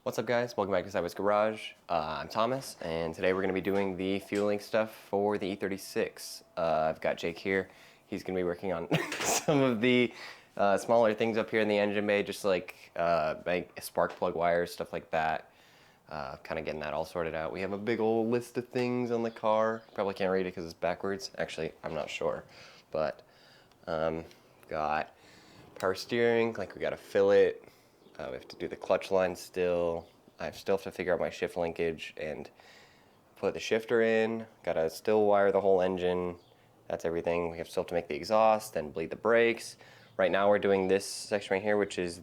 What's up guys, welcome back to Sideways Garage. I'm Thomas, and today we're going to be doing the fueling stuff for the E36. I've got Jake here. He's going to be working on some of the smaller things up here in the engine bay, just like spark plug wires, stuff like that. Kind of getting that all sorted out. We have a big old list of things on the car. Probably can't read it because it's backwards. Actually, I'm not sure. But got power steering, like we got to fill it. We have to do the clutch line still. I still have to figure out my shift linkage and put the shifter in. Gotta still wire the whole engine. That's everything. We still have to make the exhaust, then bleed the brakes. Right now we're doing this section right here, which is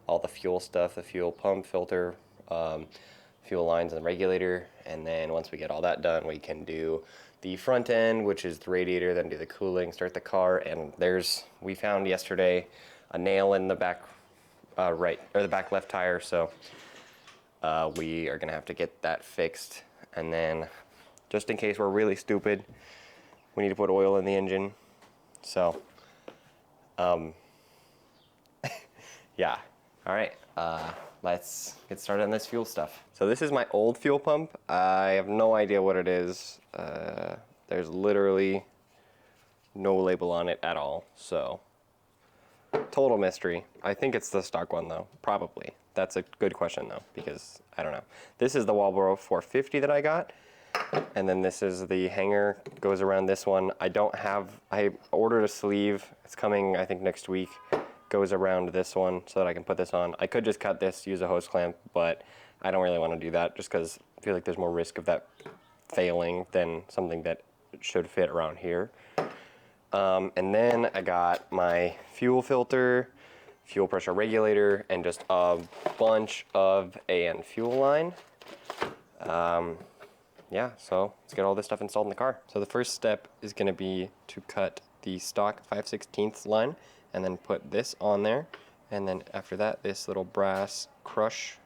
all the fuel stuff, the fuel pump, filter, fuel lines and the regulator. And then once we get all that done, we can do the front end, which is the radiator, then do the cooling, start the car. And we found yesterday a nail in the back the back left tire, so we are gonna have to get that fixed. And then just in case we're really stupid, we need to put oil in the engine. So yeah, all right, let's get started on this fuel stuff. So this is my old fuel pump. I have no idea what it is. There's literally no label on it at all, so total mystery. I think it's the stock one though, probably. That's a good question though, because I don't know. This is the Walbro 450 that I got, and then this is the hanger, goes around this one. I ordered a sleeve, it's coming I think next week, goes around this one so that I can put this on. I could just cut this, use a hose clamp, but I don't really want to do that just because I feel like there's more risk of that failing than something that should fit around here. And then I got my fuel filter, fuel pressure regulator, and just a bunch of AN fuel line. Yeah, so let's get all this stuff installed in the car. So the first step is going to be to cut the stock 5/16 line and then put this on there. And then after that, this little brass crush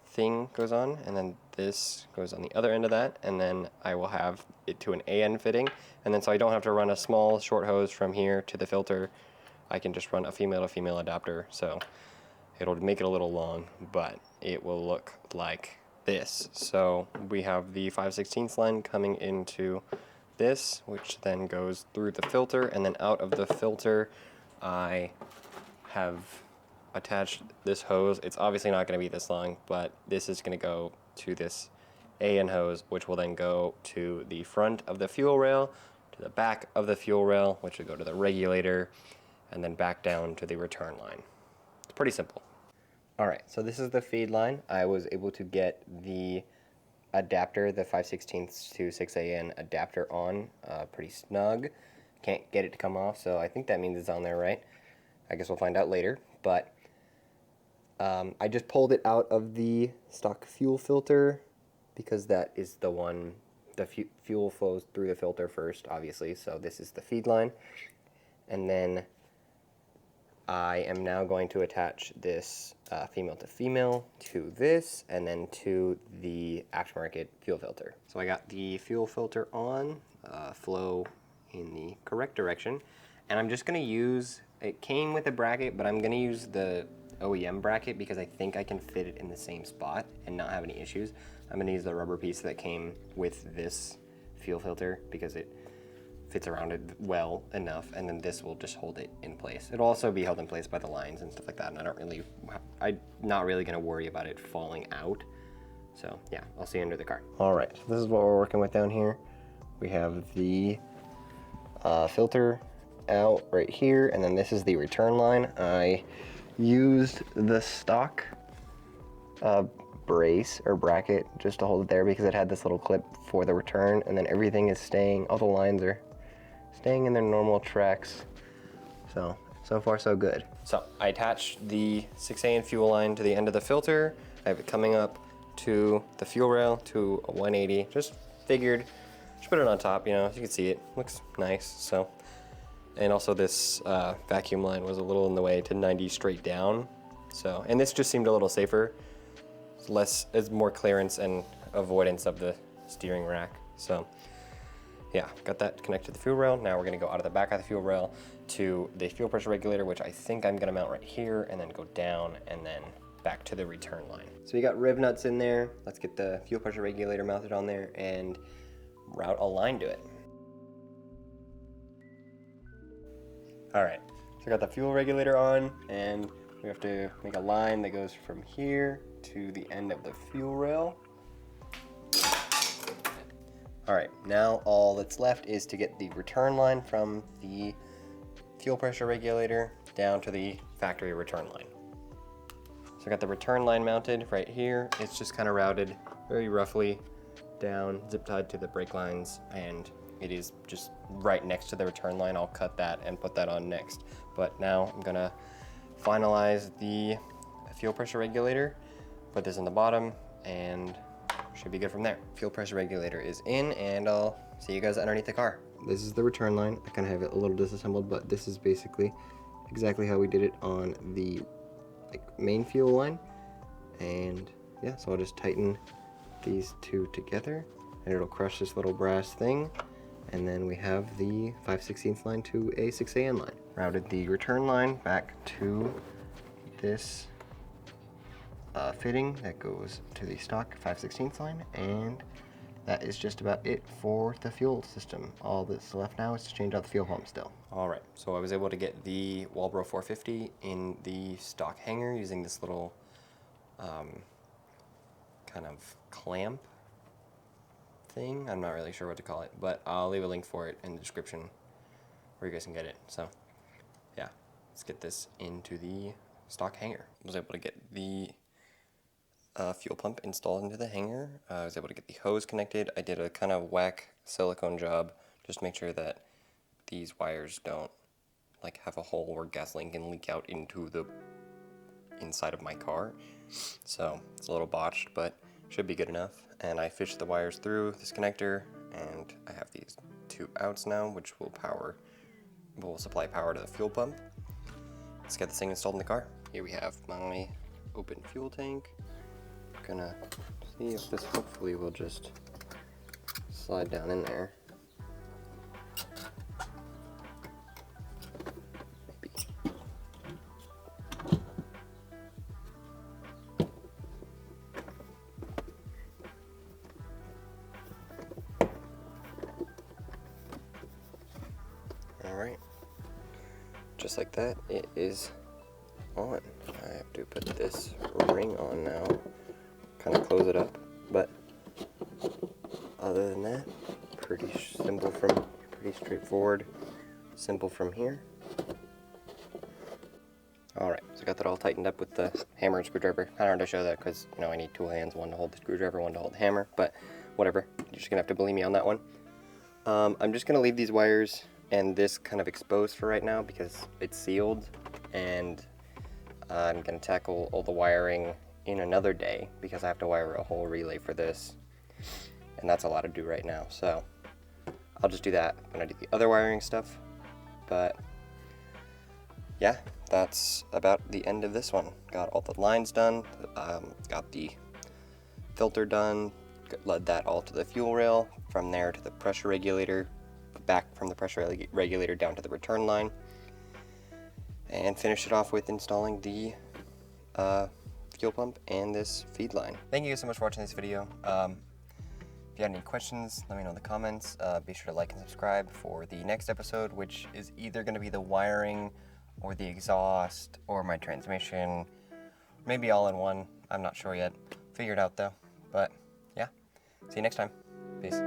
thing goes on, and then this goes on the other end of that, and then I will have it to an AN fitting, and then so I don't have to run a small short hose from here to the filter. I can just run a female to female adapter, so it'll make it a little long, but it will look like this. So we have the 5/16 line coming into this, which then goes through the filter, and then out of the filter I have attached this hose. It's obviously not going to be this long, but this is going to go to this AN hose, which will then go to the front of the fuel rail, to the back of the fuel rail, which will go to the regulator, and then back down to the return line. It's pretty simple. Alright, so this is the feed line. I was able to get the adapter, the 5/16 to 6AN adapter on pretty snug. Can't get it to come off, so I think that means it's on there, right? I guess we'll find out later, but I just pulled it out of the stock fuel filter because that is the one, the fuel flows through the filter first, obviously, so this is the feed line. And then I am now going to attach this female to female to this, and then to the aftermarket fuel filter. So I got the fuel filter on, flow in the correct direction, and I'm just going to use, it came with a bracket, but I'm going to use the OEM bracket because I think I can fit it in the same spot and not have any issues. I'm going to use the rubber piece that came with this fuel filter because it fits around it well enough, and then this will just hold it in place. It'll also be held in place by the lines and stuff like that, and I'm not really going to worry about it falling out. So yeah, I'll see you under the car. All right, so this is what we're working with down here. We have the filter out right here, and then this is the return line. I used the stock brace or bracket just to hold it there because it had this little clip for the return, and then everything is staying, all the lines are staying in their normal tracks. So far so good. So I attached the 6AN fuel line to the end of the filter. I have it coming up to the fuel rail to a 180. Just figured, just put it on top, you know, as you can see it looks nice. So, and also this vacuum line was a little in the way to 90 straight down. So, and this just seemed a little safer. It's more clearance and avoidance of the steering rack. So yeah, got that connected to the fuel rail. Now we're gonna go out of the back of the fuel rail to the fuel pressure regulator, which I think I'm gonna mount right here and then go down and then back to the return line. So we got riv nuts in there. Let's get the fuel pressure regulator mounted on there and route a line to it. All right, so I got the fuel regulator on, and we have to make a line that goes from here to the end of the fuel rail. All right, now all that's left is to get the return line from the fuel pressure regulator down to the factory return line. So I got the return line mounted right here. It's just kind of routed very roughly down, zip tied to the brake lines, and it is just right next to the return line. I'll cut that and put that on next. But now I'm gonna finalize the fuel pressure regulator, put this in the bottom, and should be good from there. Fuel pressure regulator is in, and I'll see you guys underneath the car. This is the return line. I kind of have it a little disassembled, but this is basically exactly how we did it on the main fuel line. And yeah, so I'll just tighten these two together, and it'll crush this little brass thing. And then we have the 5/16 line to a 6AN line. Routed the return line back to this fitting that goes to the stock 5/16 line, and that is just about it for the fuel system. All that's left now is to change out the fuel pump still. All right, so I was able to get the Walbro 450 in the stock hanger using this little kind of clamp thing. I'm not really sure what to call it, but I'll leave a link for it in the description where you guys can get it. So yeah, let's get this into the stock hanger. I was able to get the fuel pump installed into the hanger. I was able to get the hose connected. I did a kind of whack silicone job just to make sure that these wires don't like have a hole where gasoline can leak out into the inside of my car. So it's a little botched, but should be good enough. And I fished the wires through this connector, and I have these two outs now, which will supply power to the fuel pump. Let's get this thing installed in the car. Here we have my open fuel tank. I'm gonna see if this hopefully will just slide down in there. Maybe. Alright, just like that, it is on. I have to put this ring on now, kind of close it up, but other than that, pretty straightforward, simple from here. Alright, so I got that all tightened up with the hammer and screwdriver. Kind of hard to show that because, you know, I need two hands, one to hold the screwdriver, one to hold the hammer, but whatever, you're just gonna have to believe me on that one. I'm just gonna leave these wires and this kind of exposed for right now because it's sealed, and I'm gonna tackle all the wiring in another day because I have to wire a whole relay for this, and that's a lot to do right now. So I'll just do that when I do the other wiring stuff. But yeah, that's about the end of this one. Got all the lines done, got the filter done, led that all to the fuel rail, from there to the pressure regulator, back from the pressure regulator down to the return line, and finished it off with installing the fuel pump and this feed line. Thank you so much for watching this video. If you have any questions, let me know in the comments. Be sure to like and subscribe for the next episode, which is either going to be the wiring or the exhaust or my transmission, maybe all in one. I'm not sure yet. Figure it out though. But yeah, see you next time. Peace.